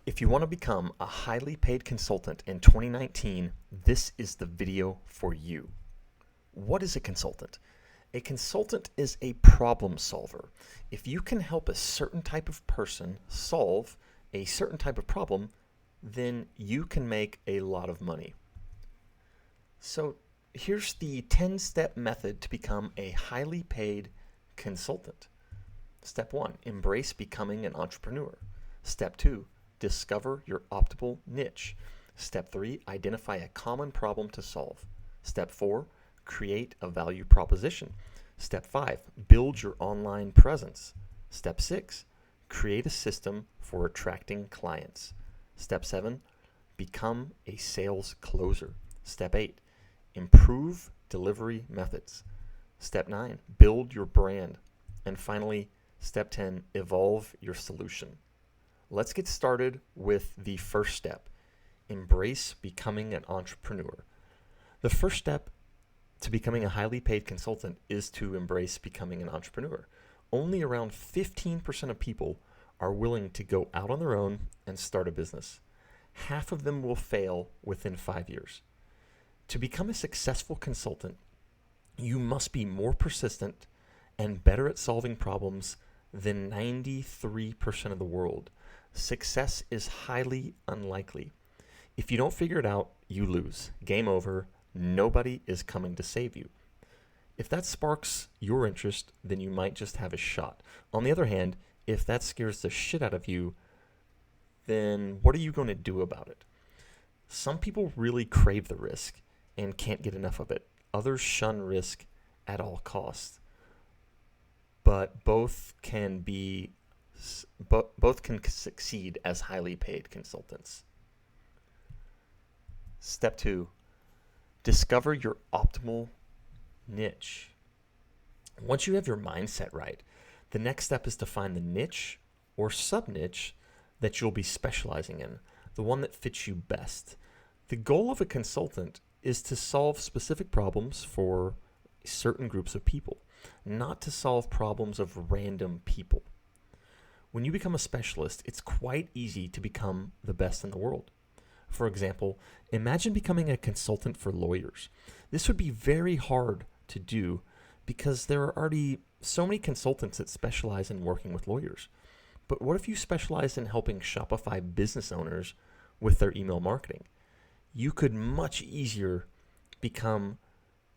If you want to become a highly paid consultant in 2019, this is the video for you. What is a consultant? A consultant is a problem solver. If you can help a certain type of person solve a certain type of problem, then you can make a lot of money. So here's the 10-step method to become a highly paid consultant. Step 1, embrace becoming an entrepreneur. Step 2, discover your optimal niche. Step 3, identify a common problem to solve. Step 4, create a value proposition. Step 5, build your online presence. Step 6, create a system for attracting clients. Step 7, become a sales closer. Step 8, improve delivery methods. Step 9, build your brand. And finally, Step 10, evolve your solution. Let's get started with the first step, embrace becoming an entrepreneur. The first step to becoming a highly paid consultant is to embrace becoming an entrepreneur. Only around 15% of people are willing to go out on their own and start a business. Half of them will fail within 5 years. To become a successful consultant, you must be more persistent and better at solving problems than 93% of the world. Success is highly unlikely. If you don't figure it out, you lose. Game over. Nobody is coming to save you. If that sparks your interest, then you might just have a shot. On the other hand, if that scares the shit out of you, then what are you going to do about it? Some people really crave the risk and can't get enough of it. Others shun risk at all costs. But both can succeed as highly paid consultants. Step 2, discover your optimal niche. Once you have your mindset right, the next step is to find the niche or sub-niche that you'll be specializing in, the one that fits you best. The goal of a consultant is to solve specific problems for certain groups of people, not to solve problems of random people. When you become a specialist, it's quite easy to become the best in the world. For example, imagine becoming a consultant for lawyers. This would be very hard to do because there are already so many consultants that specialize in working with lawyers. But what if you specialize in helping Shopify business owners with their email marketing? You could much easier become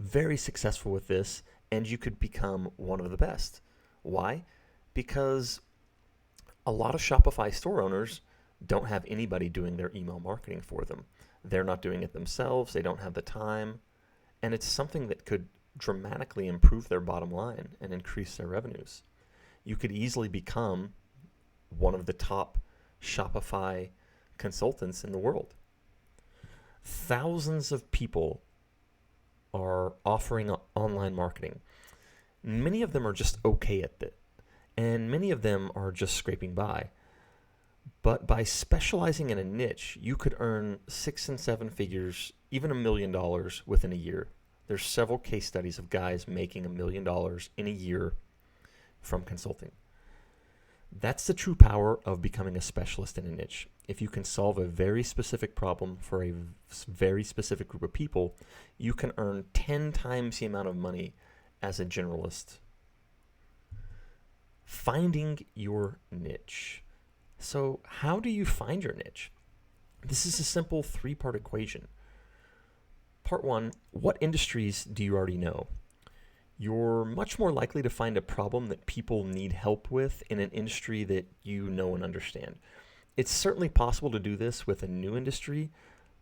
very successful with this, and you could become one of the best. Why? Because a lot of Shopify store owners don't have anybody doing their email marketing for them. They're not doing it themselves. They don't have the time. And it's something that could dramatically improve their bottom line and increase their revenues. You could easily become one of the top Shopify consultants in the world. Thousands of people are offering online marketing. Many of them are just okay at it, and many of them are just scraping by. But by specializing in a niche, you could earn 6 and 7 figures, even $1 million within a year. There's several case studies of guys making $1 million in a year from consulting. That's the true power of becoming a specialist in a niche. If you can solve a very specific problem for a very specific group of people, you can earn 10 times the amount of money as a generalist. Finding your niche. So how do you find your niche? This is a simple 3-part equation. Part 1, what industries do you already know? You're much more likely to find a problem that people need help with in an industry that you know and understand. It's certainly possible to do this with a new industry,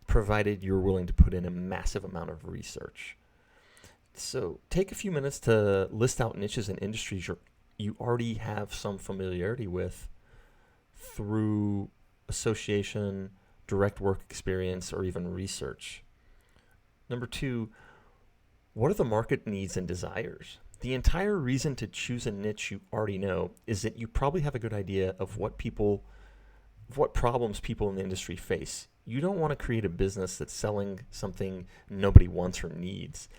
provided you're willing to put in a massive amount of research. So take a few minutes to list out niches and industries you already have some familiarity with through association, direct work experience, or even research. Number 2, what are the market needs and desires? The entire reason to choose a niche you already know is that you probably have a good idea of what problems people in the industry face. You don't want to create a business that's selling something nobody wants or needs.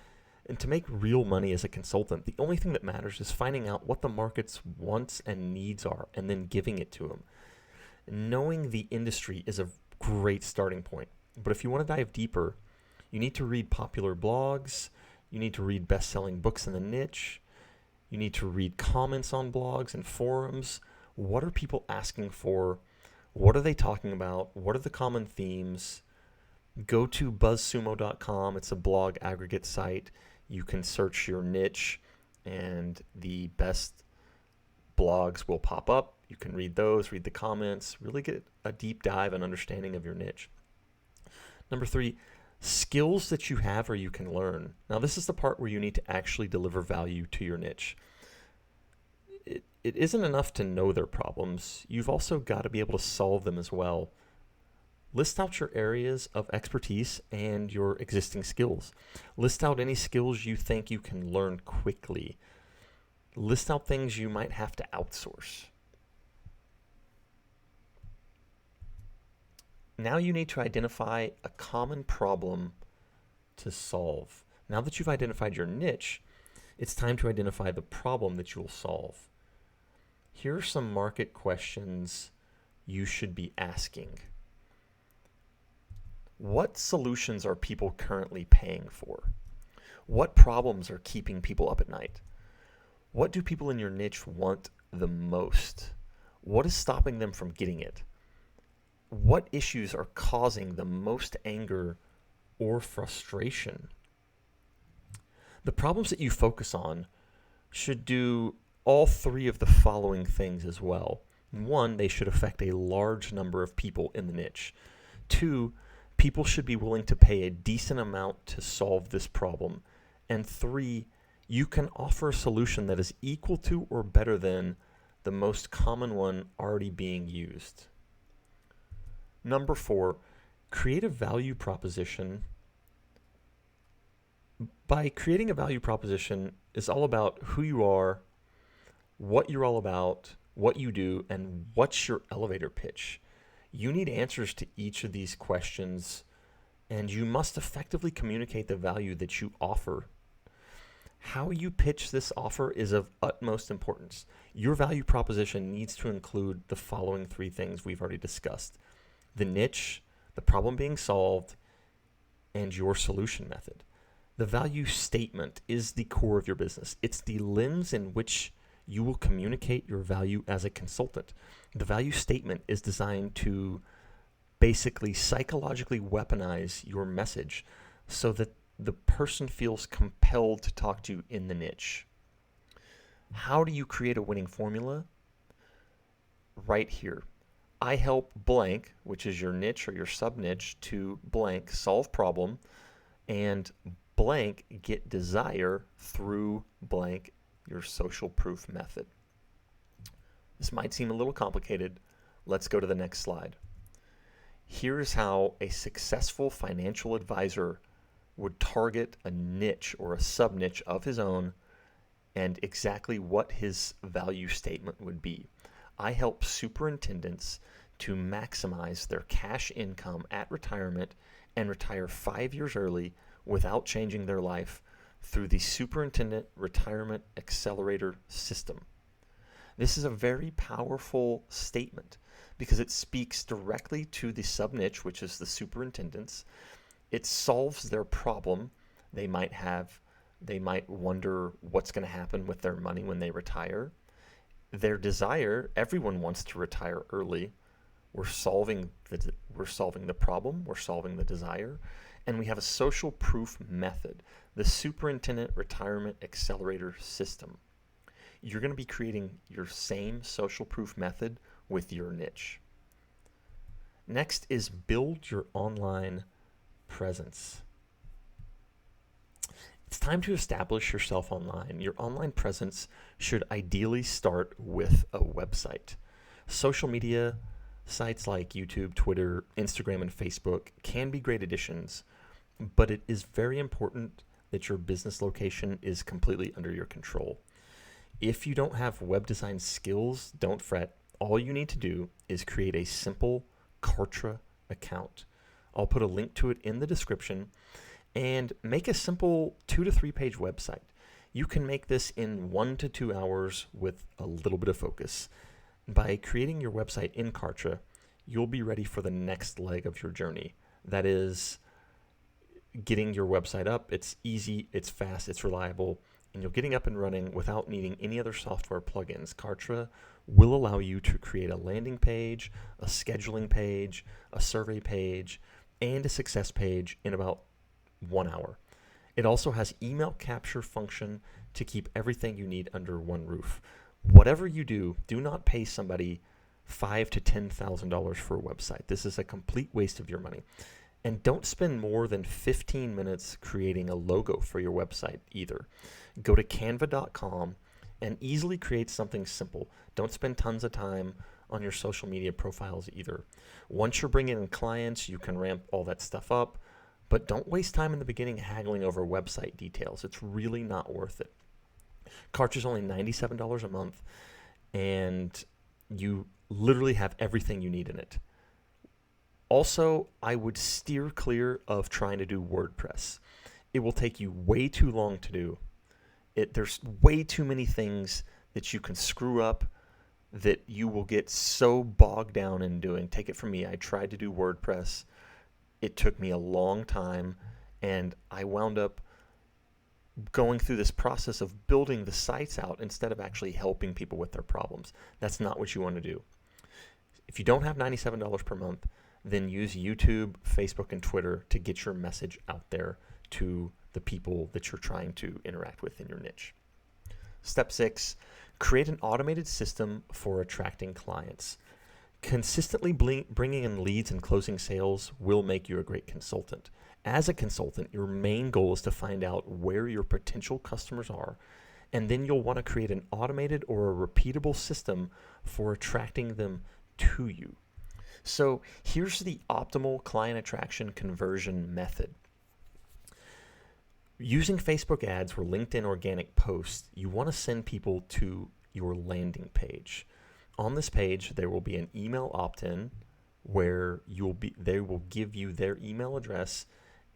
And to make real money as a consultant, the only thing that matters is finding out what the market's wants and needs are and then giving it to them. Knowing the industry is a great starting point. But if you want to dive deeper, you need to read popular blogs, you need to read best-selling books in the niche, you need to read comments on blogs and forums. What are people asking for? What are they talking about? What are the common themes? Go to buzzsumo.com. It's a blog aggregate site. You can search your niche and the best blogs will pop up. You can read those, read the comments, really get a deep dive and understanding of your niche. Number 3, skills that you have or you can learn. Now, this is the part where you need to actually deliver value to your niche. It isn't enough to know their problems. You've also got to be able to solve them as well. List out your areas of expertise and your existing skills. List out any skills you think you can learn quickly. List out things you might have to outsource. Now you need to identify a common problem to solve. Now that you've identified your niche, it's time to identify the problem that you will solve. Here are some market questions you should be asking. What solutions are people currently paying for? What problems are keeping people up at night? What do people in your niche want the most? What is stopping them from getting it? What issues are causing the most anger or frustration? The problems that you focus on should do all 3 of the following things as well. 1, they should affect a large number of people in the niche. 2, people should be willing to pay a decent amount to solve this problem. And 3, you can offer a solution that is equal to or better than the most common one already being used. Number 4, create a value proposition. By creating a value proposition is all about who you are, what you're all about, what you do, and what's your elevator pitch. You need answers to each of these questions, and you must effectively communicate the value that you offer. How you pitch this offer is of utmost importance. Your value proposition needs to include the following 3 things we've already discussed: the niche, the problem being solved, and your solution method. The value statement is the core of your business. It's the lens in which you will communicate your value as a consultant. The value statement is designed to basically psychologically weaponize your message so that the person feels compelled to talk to you in the niche. How do you create a winning formula? Right here. I help blank, which is your niche or your sub-niche, to blank solve problem, and blank get desire through blank your social proof method. This might seem a little complicated. Let's go to the next slide. Here's how a successful financial advisor would target a niche or a sub-niche of his own and exactly what his value statement would be. I help superintendents to maximize their cash income at retirement and retire 5 years early without changing their life through the Superintendent Retirement Accelerator System. This is a very powerful statement because it speaks directly to the sub-niche, which is the superintendents. It solves their problem. They might wonder what's going to happen with their money when they retire. Their desire, everyone wants to retire early. We're solving the problem, we're solving the desire, and we have a social proof method, the Superintendent Retirement Accelerator System. You're going to be creating your same social proof method with your niche. Next is build your online presence. It's time to establish yourself online. Your online presence should ideally start with a website. Social media sites like YouTube, Twitter, Instagram, and Facebook can be great additions, but it is very important that your business location is completely under your control. If you don't have web design skills, don't fret. All you need to do is create a simple Kartra account. I'll put a link to it in the description, and make a simple 2 to 3 page website. You can make this in 1 to 2 hours with a little bit of focus. By creating your website in Kartra, you'll be ready for the next leg of your journey. That is getting your website up. It's easy, it's fast, it's reliable, and you're getting up and running without needing any other software plugins. Kartra will allow you to create a landing page, a scheduling page, a survey page, and a success page in about 1 hour. It also has email capture function to keep everything you need under one roof. Whatever you do, do not pay somebody $5,000 to $10,000 for a website. This is a complete waste of your money. And don't spend more than 15 minutes creating a logo for your website either. Go to canva.com and easily create something simple. Don't spend tons of time on your social media profiles either. Once you're bringing in clients, you can ramp all that stuff up, but don't waste time in the beginning haggling over website details. It's really not worth it. Kartra's only $97 a month, and you literally have everything you need in it. Also, I would steer clear of trying to do WordPress. It will take you way too long to do. There's way too many things that you can screw up that you will get so bogged down in doing. Take it from me. I tried to do WordPress. It took me a long time, and I wound up going through this process of building the sites out instead of actually helping people with their problems. That's not what you want to do. If you don't have $97 per month, then use YouTube, Facebook, and Twitter to get your message out there to the people that you're trying to interact with in your niche. Step 6, create an automated system for attracting clients. Consistently bringing in leads and closing sales will make you a great consultant. As a consultant, your main goal is to find out where your potential customers are, and then you'll want to create an automated or a repeatable system for attracting them to you. So here's the optimal client attraction conversion method. Using Facebook ads or LinkedIn organic posts, you want to send people to your landing page. On this page, there will be an email opt-in where they will give you their email address,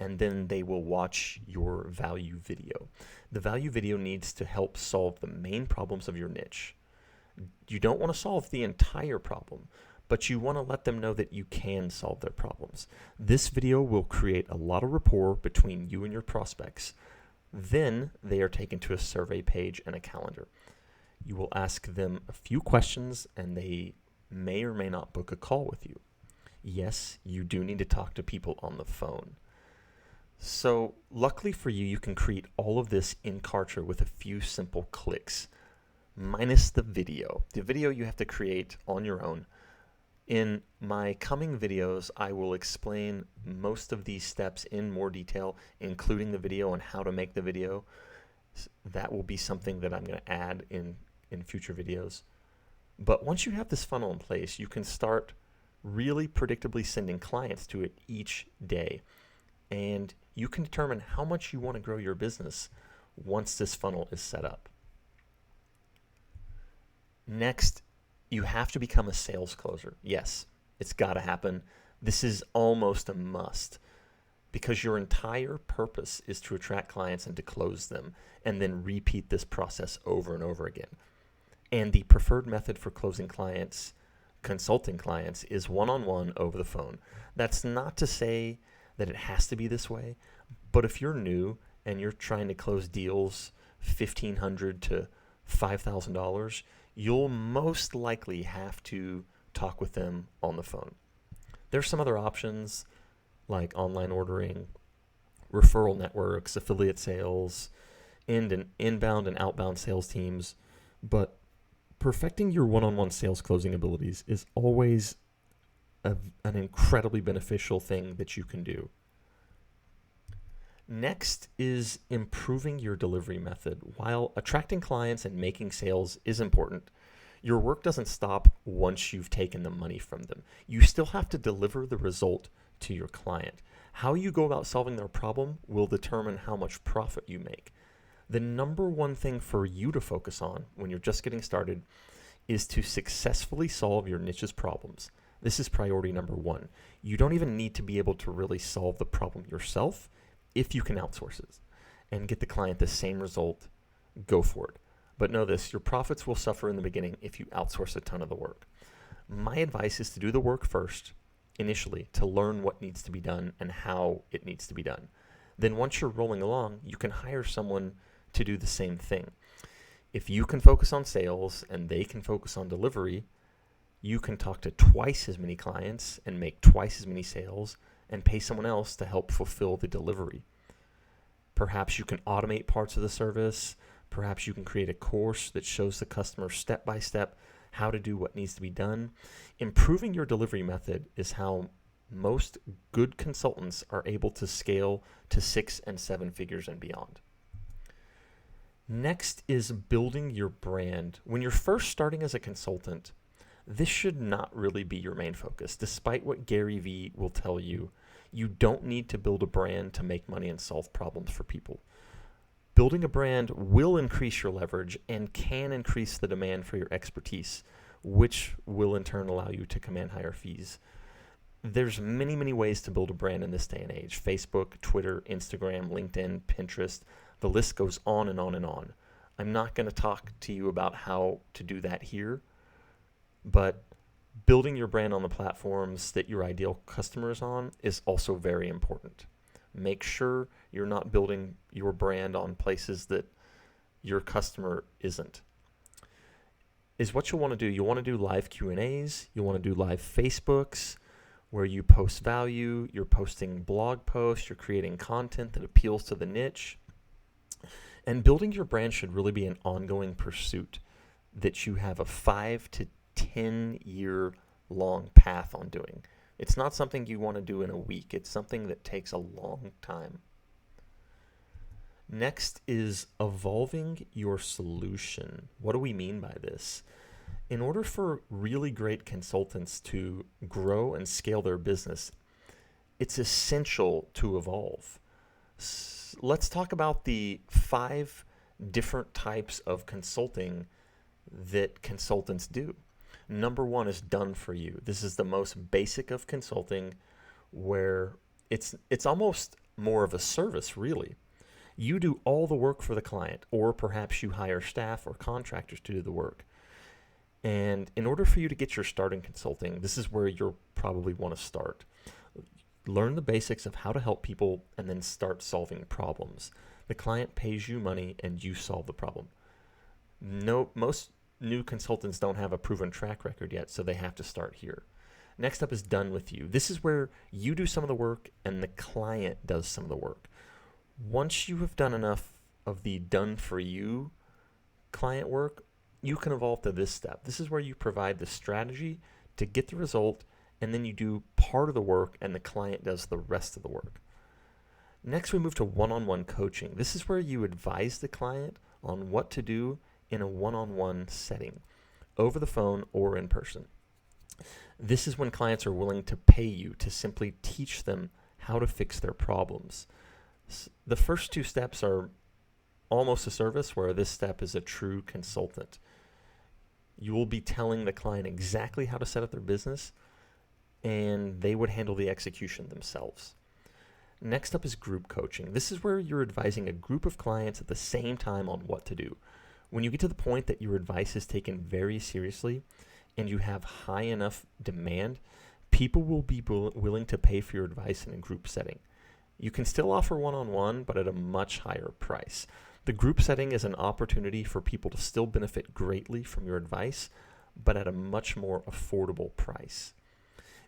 and then they will watch your value video. The value video needs to help solve the main problems of your niche. You don't want to solve the entire problem, but you want to let them know that you can solve their problems. This video will create a lot of rapport between you and your prospects. Then they are taken to a survey page and a calendar. You will ask them a few questions, and they may or may not book a call with you. Yes, you do need to talk to people on the phone. So luckily for you, you can create all of this in Kartra with a few simple clicks, minus the video. The video you have to create on your own. In my coming videos, I will explain most of these steps in more detail, including the video and how to make the video. That will be something that I'm going to add in future videos. But once you have this funnel in place, you can start really predictably sending clients to it each day. And you can determine how much you want to grow your business once this funnel is set up. Next, you have to become a sales closer. Yes, it's got to happen. This is almost a must because your entire purpose is to attract clients and to close them and then repeat this process over and over again. And the preferred method for closing clients, consulting clients, is one-on-one over the phone. That's not to say that it has to be this way, but if you're new and you're trying to close deals $1,500 to $5,000, you'll most likely have to talk with them on the phone. There's some other options like online ordering, referral networks, affiliate sales, inbound and outbound sales teams, but perfecting your one-on-one sales closing abilities is always an incredibly beneficial thing that you can do. Next is improving your delivery method. While attracting clients and making sales is important, your work doesn't stop once you've taken the money from them. You still have to deliver the result to your client. How you go about solving their problem will determine how much profit you make. The number one thing for you to focus on when you're just getting started is to successfully solve your niche's problems. This is priority number one. You don't even need to be able to really solve the problem yourself. If you can outsource it and get the client the same result, go for it. But know this, your profits will suffer in the beginning if you outsource a ton of the work. My advice is to do the work first, initially, to learn what needs to be done and how it needs to be done. Then once you're rolling along, you can hire someone to do the same thing. If you can focus on sales and they can focus on delivery, you can talk to twice as many clients and make twice as many sales and pay someone else to help fulfill the delivery. Perhaps you can automate parts of the service. Perhaps you can create a course that shows the customer step by step how to do what needs to be done. Improving your delivery method is how most good consultants are able to scale to 6 and 7 figures and beyond. Next is building your brand. When you're first starting as a consultant, this should not really be your main focus. Despite what Gary Vee will tell you, you don't need to build a brand to make money and solve problems for people. Building a brand will increase your leverage and can increase the demand for your expertise, which will in turn allow you to command higher fees. There's many, many ways to build a brand in this day and age. Facebook, Twitter, Instagram, LinkedIn, Pinterest. The list goes on and on and on. I'm not going to talk to you about how to do that here, but building your brand on the platforms that your ideal customer is on is also very important. Make sure you're not building your brand on places that your customer isn't. Is what you'll want to do. You'll want to do live Q&As. You'll want to do live Facebooks where you post value. You're posting blog posts. You're creating content that appeals to the niche. And building your brand should really be an ongoing pursuit that you have a 5 to 10 year long path on doing. It's not something you want to do in a week. It's something that takes a long time. Next is evolving your solution. What do we mean by this? In order for really great consultants to grow and scale their business, it's essential to evolve. Let's talk about the 5 different types of consulting that consultants do. Number 1 is done for you. This is the most basic of consulting, where it's almost more of a service, really. You do all the work for the client, or perhaps you hire staff or contractors to do the work. And in order for you to get your start in consulting, this is where you'll probably want to start. Learn the basics of how to help people and then start solving problems. The client pays you money and you solve the problem. Most new consultants don't have a proven track record yet, so they have to start here. Next up is done with you. This is where you do some of the work and the client does some of the work. Once you have done enough of the done for you client work, you can evolve to this step. This is where you provide the strategy to get the result, and then you do part of the work and the client does the rest of the work. Next, we move to one-on-one coaching. This is where you advise the client on what to do in a one-on-one setting, over the phone or in person. This is when clients are willing to pay you to simply teach them how to fix their problems. The first 2 steps are almost a service, where this step is a true consultant. You will be telling the client exactly how to set up their business, and they would handle the execution themselves. Next up is group coaching. This is where you're advising a group of clients at the same time on what to do. When you get to the point that your advice is taken very seriously and you have high enough demand, people will be willing to pay for your advice in a group setting. You can still offer one-on-one, but at a much higher price. The group setting is an opportunity for people to still benefit greatly from your advice, but at a much more affordable price.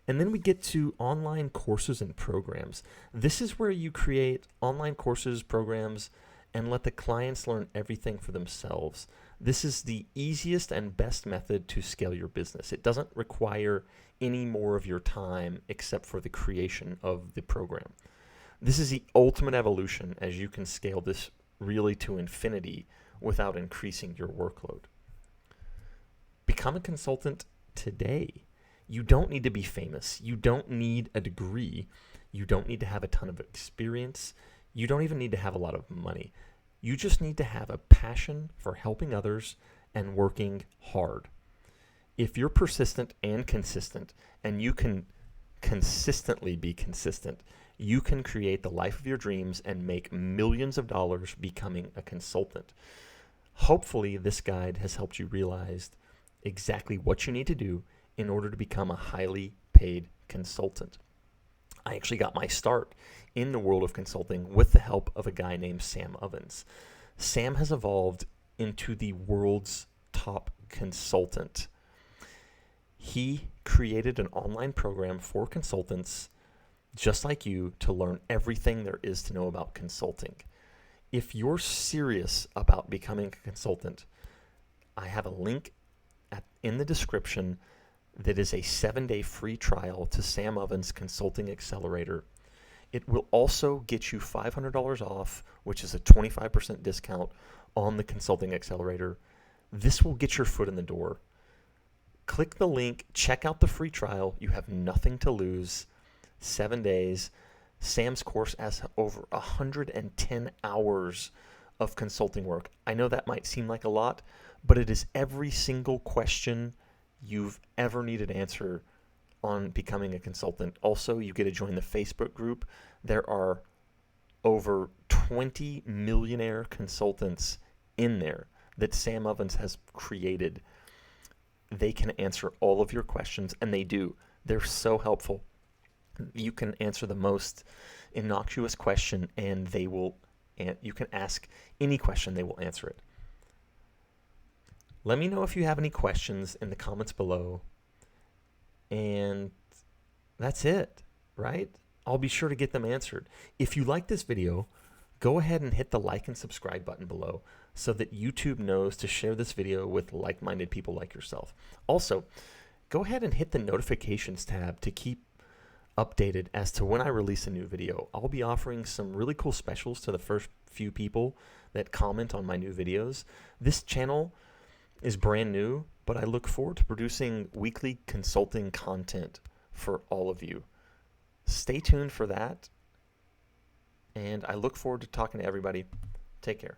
And then we get to online courses and programs. This is where you create online courses, programs, and let the clients learn everything for themselves. This is the easiest and best method to scale your business. It doesn't require any more of your time except for the creation of the program. This is the ultimate evolution, as you can scale this really to infinity without increasing your workload. Become a consultant today. You don't need to be famous. You don't need a degree. You don't need to have a ton of experience. You don't even need to have a lot of money. You just need to have a passion for helping others and working hard. If you're persistent and consistent, and you can consistently be consistent, you can create the life of your dreams and make millions of dollars becoming a consultant. Hopefully, this guide has helped you realize exactly what you need to do in order to become a highly paid consultant. I actually got my start in the world of consulting with the help of a guy named Sam Ovens. Sam has evolved into the world's top consultant. He created an online program for consultants just like you to learn everything there is to know about consulting. If you're serious about becoming a consultant, I have a link in the description that is a 7-day free trial to Sam Ovens Consulting Accelerator. It will also get you $500 off, which is a 25% discount on the Consulting Accelerator. This will get your foot in the door. Click the link, check out the free trial. You have nothing to lose. 7 days. Sam's course has over 110 hours of consulting work. I know that might seem like a lot, but it is every single question you've ever needed answer on becoming a consultant. Also, you get to join the Facebook group. There are over 20 millionaire consultants in there that Sam Ovens has created. They can answer all of your questions, and they do. They're so helpful. You can answer the most innocuous question, and you can ask any question, they will answer it. Let me know if you have any questions in the comments below. And that's it, right? I'll be sure to get them answered. If you like this video, go ahead and hit the like and subscribe button below so that YouTube knows to share this video with like-minded people like yourself. Also, go ahead and hit the notifications tab to keep updated as to when I release a new video. I'll be offering some really cool specials to the first few people that comment on my new videos. This channel is brand new, but I look forward to producing weekly consulting content for all of you. Stay tuned for that, and I look forward to talking to everybody. Take care.